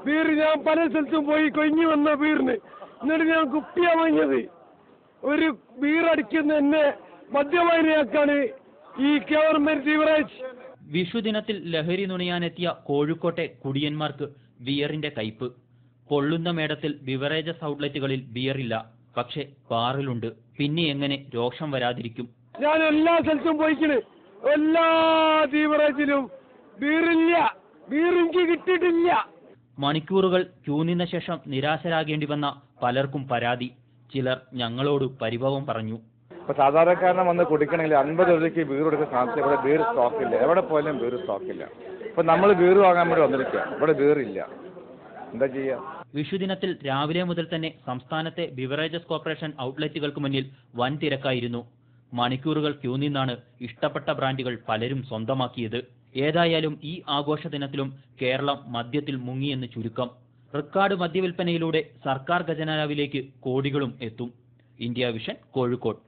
Beer ഞാൻ പല സ്ഥലത്തും പോയി കൊഞ്ഞു വന്ന ബീറിന്, എന്നിട്ട് ഞാൻ കുപ്പിയാ വാങ്ങിയത്. ഒരു ബീർ അടിക്കുന്ന എന്നെ മദ്യപാനിയാക്കാണ് ഈ ഗവൺമെന്റ് ബീവറേജ്. വിഷുദിനത്തിൽ ലഹരി നുണയാനെത്തിയ കോഴിക്കോട്ടെ കുടിയന്മാർക്ക് ബിയറിന്റെ കയ്പ്. പൊള്ളുന്ന മേടത്തിൽ ബിവറേജസ് ഔട്ട്ലെറ്റുകളിൽ ബിയറില്ല, പക്ഷെ ബാറിലുണ്ട്. പിന്നെ എങ്ങനെ രോഷം വരാതിരിക്കും? ഞാൻ എല്ലാ സ്ഥലത്തും പോയിക്കണ്, എല്ലാ ബീവറേജിലും ബീറില്ല, ബീർ എനിക്ക് കിട്ടിയിട്ടില്ല. മണിക്കൂറുകൾ ക്യൂ നിന്ന ശേഷം നിരാശരാകേണ്ടി വന്ന പലർക്കും പരാതി. ചിലർ ഞങ്ങളോട് പരിഭവം പറഞ്ഞു. ഇപ്പൊ സാധാരണക്കാരനെ വന്ന് കുടിക്കണമെങ്കിൽ 50 രൂപയ്ക്ക് ബീർ കൊടുക്കുന്ന സാധനത്തിൽ ഇവിടെ ബീർ സ്റ്റോക്കില്ല. എവിടെ പോയാലും ബീർ സ്റ്റോക്കില്ല. ഇപ്പൊ നമ്മൾ ബീർ വാങ്ങാൻ വേണ്ടി വന്നിരിക്കുക, ഇവിടെ ബീറില്ല. എന്താ ചെയ്യുക? വിഷുദിനത്തിൽ രാവിലെ മുതൽ തന്നെ സംസ്ഥാനത്തെ ബിവറേജസ് കോർപ്പറേഷൻ ഔട്ട്ലെറ്റുകൾക്ക് മുന്നിൽ വൻ തിരക്കായിരുന്നു. മണിക്കൂറുകൾ ക്യൂ നിന്നാണ് ഇഷ്ടപ്പെട്ട ബ്രാൻഡുകൾ പലരും സ്വന്തമാക്കിയത്. ഏതായാലും ഈ ആഘോഷ ദിനത്തിലും കേരളം മദ്യത്തിൽ മുങ്ങിയെന്ന് ചുരുക്കം. റെക്കോർഡ് മദ്യവിൽപ്പനയിലൂടെ സർക്കാർ ഖജനാവിലേക്ക് കോടികളും എത്തും. India vision, Kozhikode.